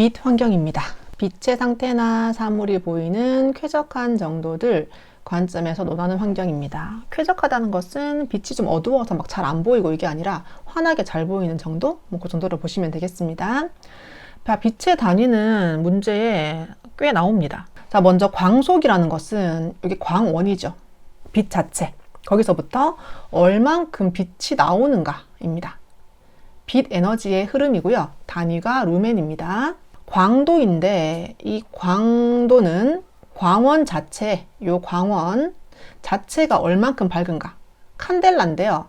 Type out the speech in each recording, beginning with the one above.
빛 환경입니다. 빛의 상태나 사물이 보이는 쾌적한 정도들 관점에서 논하는 환경입니다. 쾌적하다는 것은 빛이 좀 어두워서 막 잘 안 보이고 이게 아니라 환하게 잘 보이는 정도? 그 정도로 보시면 되겠습니다. 빛의 단위는 문제에 꽤 나옵니다. 자, 먼저 광속이라는 것은 여기 광원이죠. 빛 자체. 거기서부터 얼만큼 빛이 나오는가입니다. 빛 에너지의 흐름이고요. 단위가 루멘입니다. 광도인데 이 광도는 광원 자체, 요 광원 자체가 얼만큼 밝은가? 칸델라인데요.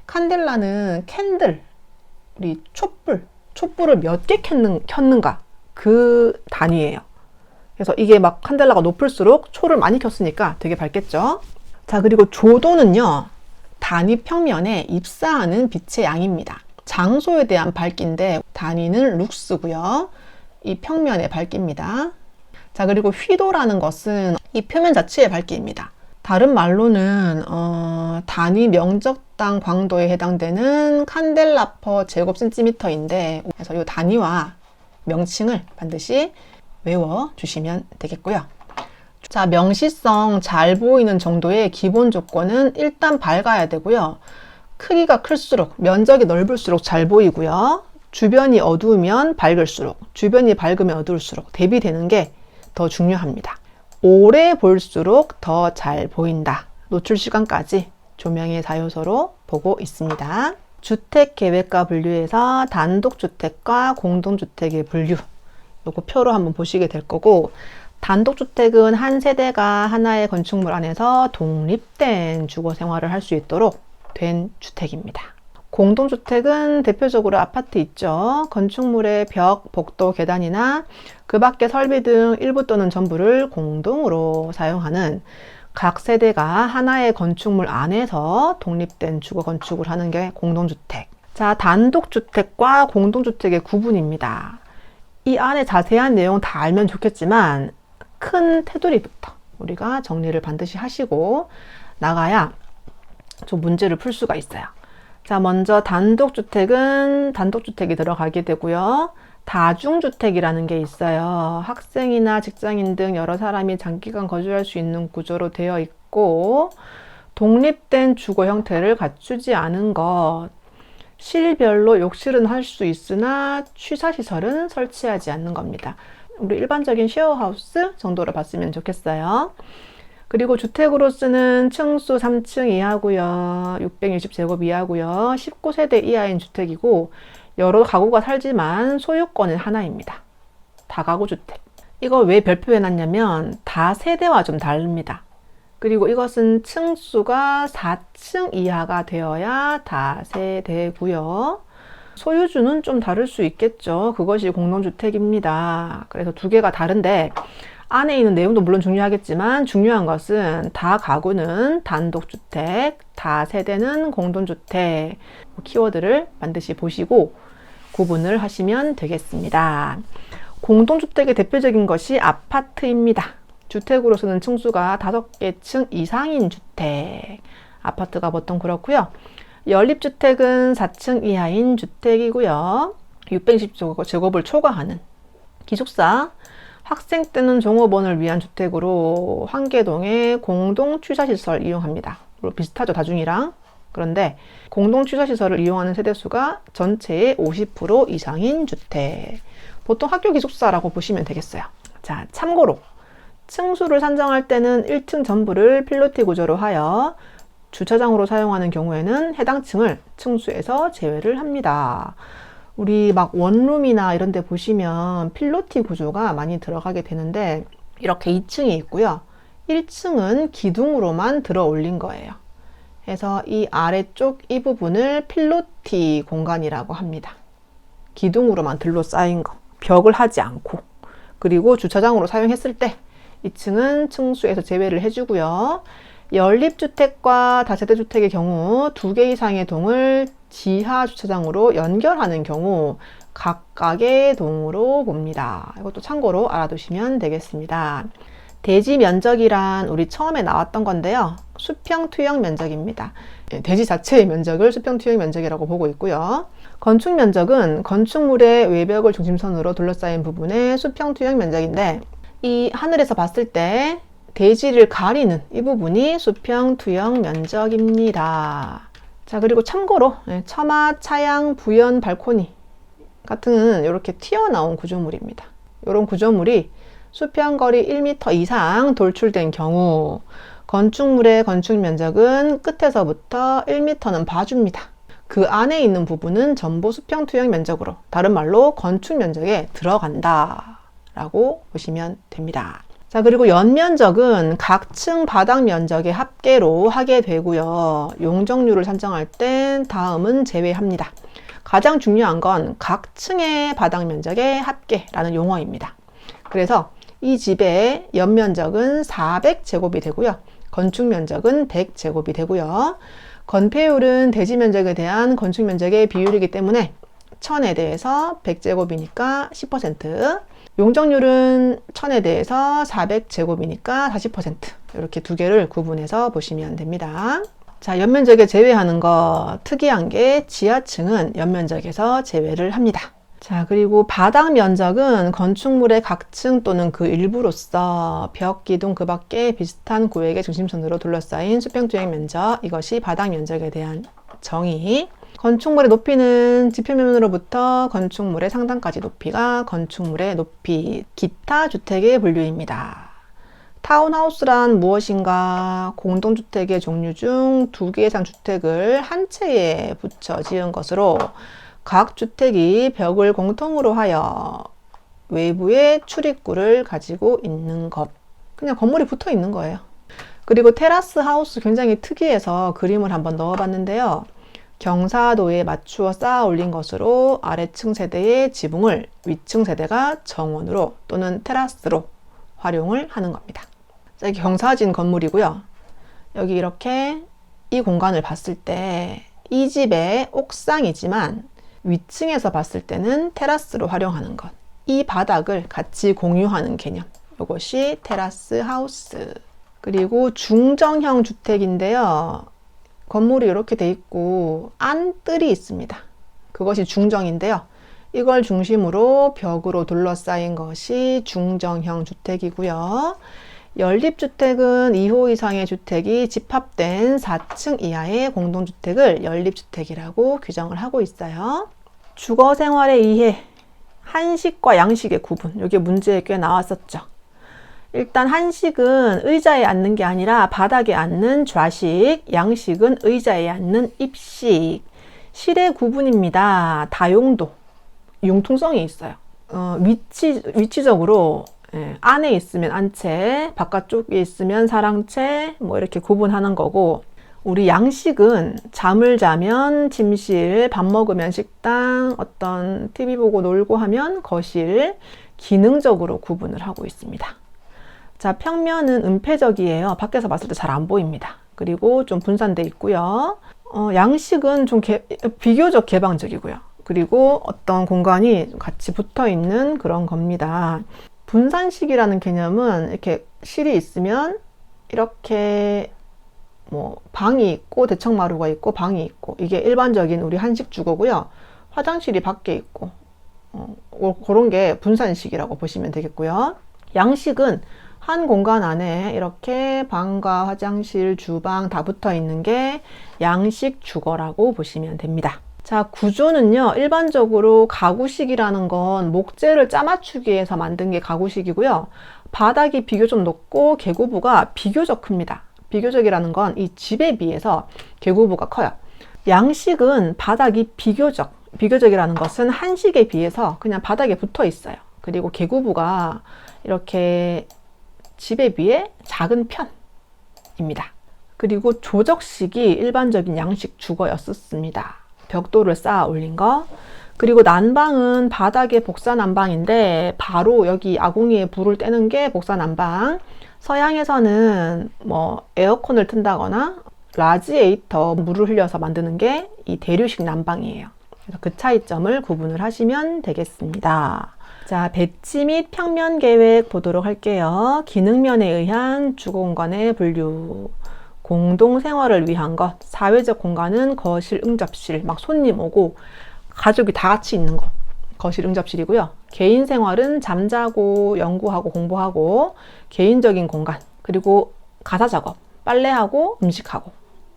칸델라는 캔들, 우리 촛불을 몇 개 켰는가? 그 단위예요. 그래서 이게 막 칸델라가 높을수록 초를 많이 켰으니까 되게 밝겠죠? 자, 그리고 조도는요, 단위 평면에 입사하는 빛의 양입니다. 장소에 대한 밝기인데 단위는 룩스고요. 이 평면의 밝기입니다. 자, 그리고 휘도라는 것은 이 표면 자체의 밝기입니다. 다른 말로는 단위 명적당 광도에 해당되는 칸델라 퍼 제곱 센티미터인데, 그래서 이 단위와 명칭을 반드시 외워주시면 되겠고요. 자, 명시성 잘 보이는 정도의 기본 조건은 일단 밝아야 되고요. 크기가 클수록, 면적이 넓을수록 잘 보이고요. 주변이 어두우면 밝을수록, 주변이 밝으면 어두울수록 대비되는 게 더 중요합니다. 오래 볼수록 더 잘 보인다. 노출 시간까지 조명의 4요소로 보고 있습니다. 주택계획과 분류에서 단독주택과 공동주택의 분류, 요거 표로 한번 보시게 될 거고, 단독주택은 한 세대가 하나의 건축물 안에서 독립된 주거 생활을 할 수 있도록 된 주택입니다. 공동주택은 대표적으로 아파트 있죠. 건축물의 벽, 복도, 계단이나 그 밖의 설비 등 일부 또는 전부를 공동으로 사용하는, 각 세대가 하나의 건축물 안에서 독립된 주거 건축을 하는 게 공동주택. 자, 단독주택과 공동주택의 구분입니다. 이 안에 자세한 내용 다 알면 좋겠지만 큰 테두리부터 우리가 정리를 반드시 하시고 나가야 좀 문제를 풀 수가 있어요. 자, 먼저 단독주택은 단독주택이 들어가게 되고요. 다중주택이라는 게 있어요. 학생이나 직장인 등 여러 사람이 장기간 거주할 수 있는 구조로 되어 있고, 독립된 주거 형태를 갖추지 않은 것, 실별로 욕실은 할 수 있으나 취사시설은 설치하지 않는 겁니다. 우리 일반적인 쉐어하우스 정도로 봤으면 좋겠어요. 그리고 주택으로 쓰는 층수 3층 이하고요. 620제곱 이하고요. 19세대 이하인 주택이고, 여러 가구가 살지만 소유권은 하나입니다. 다가구 주택. 이거 왜 별표해 놨냐면 다세대와 좀 다릅니다. 그리고 이것은 층수가 4층 이하가 되어야 다세대고요. 소유주는 좀 다를 수 있겠죠. 그것이 공동주택입니다. 그래서 두 개가 다른데 안에 있는 내용도 물론 중요하겠지만 중요한 것은 다가구는 단독주택, 다세대는 공동주택, 키워드를 반드시 보시고 구분을 하시면 되겠습니다. 공동주택의 대표적인 것이 아파트입니다. 주택으로서는 층수가 5개 층 이상인 주택, 아파트가 보통 그렇고요. 연립주택은 4층 이하인 주택이고요. 620제곱을 초과하는 기숙사, 학생 때는 종업원을 위한 주택으로 환계동에 공동취사시설 이용합니다. 비슷하죠, 다중이랑. 그런데 공동취사시설을 이용하는 세대수가 전체의 50% 이상인 주택. 보통 학교 기숙사라고 보시면 되겠어요. 자, 참고로 층수를 산정할 때는 1층 전부를 필로티 구조로 하여 주차장으로 사용하는 경우에는 해당 층을 층수에서 제외를 합니다. 우리 막 원룸이나 이런 데 보시면 필로티 구조가 많이 들어가게 되는데, 이렇게 2층이 있고요. 1층은 기둥으로만 들어 올린 거예요. 그래서 이 아래쪽 이 부분을 필로티 공간이라고 합니다. 기둥으로만 둘러싸인 거, 벽을 하지 않고. 그리고 주차장으로 사용했을 때 2층은 층수에서 제외를 해주고요. 연립주택과 다세대주택의 경우 2개 이상의 동을 지하 주차장으로 연결하는 경우 각각의 동으로 봅니다. 이것도 참고로 알아두시면 되겠습니다. 대지 면적이란 우리 처음에 나왔던 건데요. 수평 투영 면적입니다. 대지 자체의 면적을 수평 투영 면적이라고 보고 있고요. 건축 면적은 건축물의 외벽을 중심선으로 둘러싸인 부분의 수평 투영 면적인데, 이 하늘에서 봤을 때 대지를 가리는 이 부분이 수평 투영 면적입니다. 자, 그리고 참고로 처마, 차양, 부연, 발코니 같은 이렇게 튀어나온 구조물입니다. 이런 구조물이 수평거리 1m 이상 돌출된 경우 건축물의 건축 면적은 끝에서부터 1m는 봐줍니다. 그 안에 있는 부분은 전부 수평 투영 면적으로, 다른 말로 건축 면적에 들어간다 라고 보시면 됩니다. 자, 그리고 연면적은 각 층 바닥 면적의 합계로 하게 되고요. 용적률을 산정할 땐 다음은 제외합니다. 가장 중요한 건 각 층의 바닥 면적의 합계라는 용어입니다. 그래서 이 집의 연면적은 400제곱이 되고요. 건축 면적은 100제곱이 되고요. 건폐율은 대지 면적에 대한 건축 면적의 비율이기 때문에 1000에 대해서 100제곱이니까 10%, 용적률은 1000에 대해서 400제곱이니까 40%, 이렇게 두 개를 구분해서 보시면 됩니다. 자, 연면적에 제외하는 거 특이한 게 지하층은 연면적에서 제외를 합니다. 자, 그리고 바닥 면적은 건축물의 각 층 또는 그 일부로서 벽, 기둥 그 밖에 비슷한 구획의 중심선으로 둘러싸인 수평투영 면적, 이것이 바닥 면적에 대한 정의. 건축물의 높이는 지표면으로부터 건축물의 상단까지 높이가 건축물의 높이, 기타 주택의 분류입니다. 타운하우스란 무엇인가? 공동주택의 종류 중 2개 이상 주택을 한 채에 붙여 지은 것으로 각 주택이 벽을 공통으로 하여 외부에 출입구를 가지고 있는 것. 그냥 건물이 붙어 있는 거예요. 그리고 테라스 하우스 굉장히 특이해서 그림을 한번 넣어봤는데요. 경사도에 맞추어 쌓아 올린 것으로 아래층 세대의 지붕을 위층 세대가 정원으로 또는 테라스로 활용을 하는 겁니다. 자, 이게 경사진 건물이고요. 여기 이렇게 이 공간을 봤을 때 이 집의 옥상이지만 위층에서 봤을 때는 테라스로 활용하는 것. 이 바닥을 같이 공유하는 개념. 이것이 테라스 하우스. 그리고 중정형 주택인데요. 건물이 이렇게 돼 있고 안뜰이 있습니다. 그것이 중정인데요. 이걸 중심으로 벽으로 둘러싸인 것이 중정형 주택이고요. 연립주택은 2호 이상의 주택이 집합된 4층 이하의 공동주택을 연립주택이라고 규정을 하고 있어요. 주거생활에 의해 한식과 양식의 구분, 이게 문제에 꽤 나왔었죠. 일단 한식은 의자에 앉는 게 아니라 바닥에 앉는 좌식, 양식은 의자에 앉는 입식. 실의 구분입니다. 다용도, 융통성이 있어요. 위치적으로 안에 있으면 안채, 바깥쪽에 있으면 사랑채, 뭐 이렇게 구분하는 거고, 우리 양식은 잠을 자면 침실, 밥 먹으면 식당, 어떤 TV 보고 놀고 하면 거실, 기능적으로 구분을 하고 있습니다. 자, 평면은 은폐적이에요. 밖에서 봤을 때 잘 안 보입니다. 그리고 좀 분산돼 있고요. 양식은 좀 비교적 개방적이고요. 그리고 어떤 공간이 같이 붙어 있는 그런 겁니다. 분산식이라는 개념은 이렇게 실이 있으면 이렇게 뭐 방이 있고 대청마루가 있고 방이 있고, 이게 일반적인 우리 한식 주거고요. 화장실이 밖에 있고 그런 게 분산식이라고 보시면 되겠고요. 양식은 한 공간 안에 이렇게 방과 화장실, 주방 다 붙어 있는 게 양식 주거라고 보시면 됩니다. 자, 구조는요, 일반적으로 가구식이라는 건 목재를 짜맞추기 위해서 만든 게 가구식이고요. 바닥이 비교적 높고 계고부가 비교적 큽니다. 비교적이라는 건 이 집에 비해서 계고부가 커요. 양식은 바닥이 비교적이라는 것은 한식에 비해서 그냥 바닥에 붙어 있어요. 그리고 계고부가 이렇게 집에 비해 작은 편입니다. 그리고 조적식이 일반적인 양식 주거였었습니다. 벽돌을 쌓아 올린 거. 그리고 난방은 바닥에 복사 난방인데 바로 여기 아궁이에 불을 떼는 게 복사 난방. 서양에서는 뭐 에어컨을 튼다거나 라지에이터 물을 흘려서 만드는 게 이 대류식 난방이에요. 그래서 그 차이점을 구분을 하시면 되겠습니다. 자, 배치 및 평면 계획 보도록 할게요. 기능면에 의한 주거공간의 분류. 공동생활을 위한 것. 사회적 공간은 거실, 응접실, 막 손님 오고 가족이 다 같이 있는 거. 거실, 응접실이고요. 개인 생활은 잠자고, 연구하고, 공부하고, 개인적인 공간. 그리고 가사 작업, 빨래하고, 음식하고.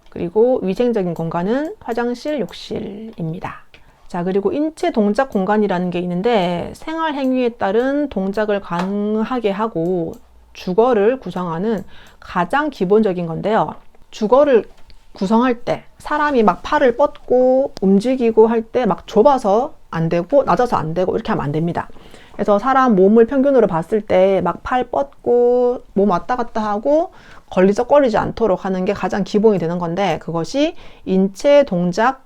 그리고 위생적인 공간은 화장실, 욕실입니다. 자, 그리고 인체 동작 공간이라는 게 있는데 생활 행위에 따른 동작을 가능하게 하고 주거를 구성하는 가장 기본적인 건데요. 주거를 구성할 때 사람이 막 팔을 뻗고 움직이고 할 때 막 좁아서 안 되고 낮아서 안 되고 이렇게 하면 안 됩니다. 그래서 사람 몸을 평균으로 봤을 때 막 팔 뻗고 몸 왔다 갔다 하고 걸리적거리지 않도록 하는 게 가장 기본이 되는 건데 그것이 인체 동작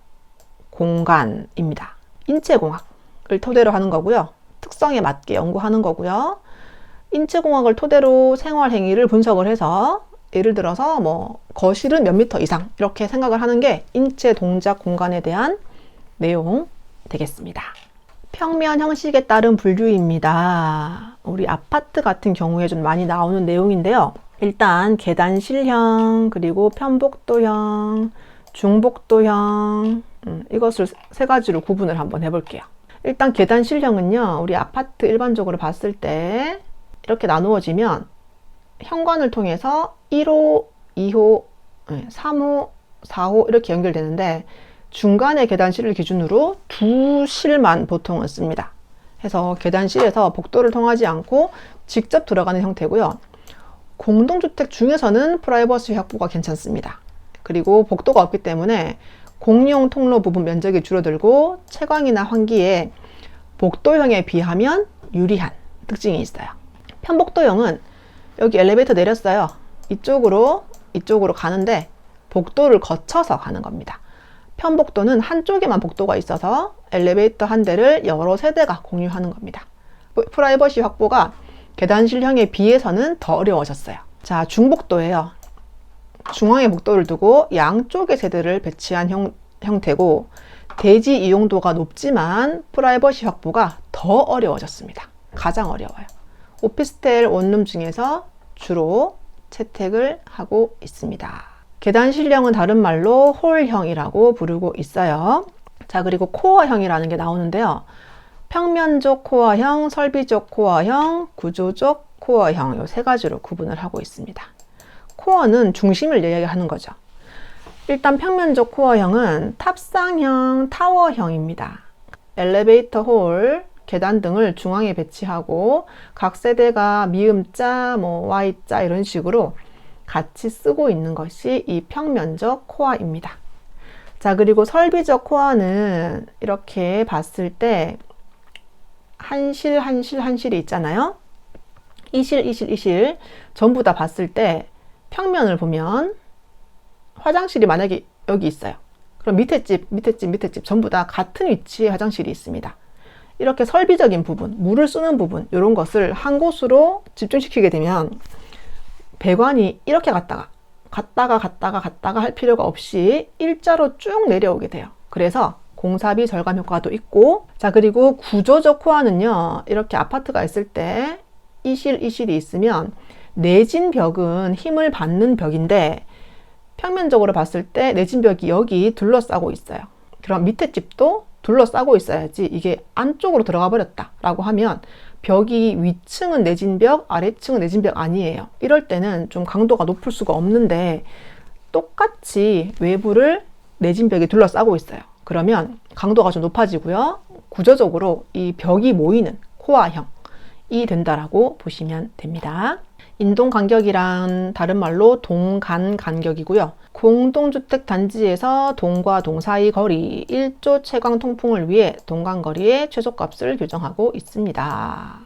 공간입니다. 인체공학을 토대로 하는 거고요. 특성에 맞게 연구하는 거고요. 인체공학을 토대로 생활행위를 분석을 해서 예를 들어서 뭐 거실은 몇 미터 이상 이렇게 생각을 하는 게 인체동작 공간에 대한 내용 되겠습니다. 평면 형식에 따른 분류입니다. 우리 아파트 같은 경우에 좀 많이 나오는 내용인데요. 일단 계단실형, 그리고 편복도형, 중복도형 이것을 세 가지로 구분을 한번 해볼게요. 일단 계단실형은요. 우리 아파트 일반적으로 봤을 때 이렇게 나누어지면 현관을 통해서 1호, 2호, 3호, 4호 이렇게 연결되는데 중간에 계단실을 기준으로 두 실만 보통은 씁니다. 해서 계단실에서 복도를 통하지 않고 직접 들어가는 형태고요. 공동주택 중에서는 프라이버시 확보가 괜찮습니다. 그리고 복도가 없기 때문에 공용 통로 부분 면적이 줄어들고 채광이나 환기에 복도형에 비하면 유리한 특징이 있어요. 편복도형은 여기 엘리베이터 내렸어요. 이쪽으로 가는데 복도를 거쳐서 가는 겁니다. 편복도는 한쪽에만 복도가 있어서 엘리베이터 한 대를 여러 세대가 공유하는 겁니다. 프라이버시 확보가 계단실형에 비해서는 더 어려워졌어요. 자, 중복도예요. 중앙에 복도를 두고 양쪽에 세대를 배치한 형태고 대지 이용도가 높지만 프라이버시 확보가 더 어려워졌습니다. 가장 어려워요. 오피스텔 원룸 중에서 주로 채택을 하고 있습니다. 계단실형은 다른 말로 홀형이라고 부르고 있어요. 자, 그리고 코어형이라는 게 나오는데요. 평면적 코어형, 설비적 코어형, 구조적 코어형 이 세 가지로 구분을 하고 있습니다. 코어는 중심을 이야기하는 거죠. 일단 평면적 코어형은 탑상형, 타워형입니다. 엘리베이터 홀, 계단 등을 중앙에 배치하고 각 세대가 미음자, Y자 이런 식으로 같이 쓰고 있는 것이 이 평면적 코어입니다. 자, 그리고 설비적 코어는 이렇게 봤을 때 한 실이 있잖아요. 이 실 전부 다 봤을 때 평면을 보면 화장실이 만약에 여기 있어요. 그럼 밑에 집 전부 다 같은 위치에 화장실이 있습니다. 이렇게 설비적인 부분, 물을 쓰는 부분 이런 것을 한 곳으로 집중시키게 되면 배관이 이렇게 갔다가 할 필요가 없이 일자로 쭉 내려오게 돼요. 그래서 공사비 절감 효과도 있고, 자, 그리고 구조적 코어는요, 이렇게 아파트가 있을 때 이 실이 있으면 내진 벽은 힘을 받는 벽인데 평면적으로 봤을 때 내진 벽이 여기 둘러싸고 있어요. 그럼 밑에 집도 둘러싸고 있어야지 이게 안쪽으로 들어가 버렸다 라고 하면 벽이 위층은 내진 벽, 아래층은 내진 벽 아니에요. 이럴 때는 좀 강도가 높을 수가 없는데 똑같이 외부를 내진 벽이 둘러싸고 있어요. 그러면 강도가 좀 높아지고요. 구조적으로 이 벽이 모이는 코어형이 된다라고 보시면 됩니다. 인동간격이란 다른 말로 동간간격이고요. 공동주택 단지에서 동과 동 사이 거리 1조 채광 통풍을 위해 동간거리의 최소값을 규정하고 있습니다.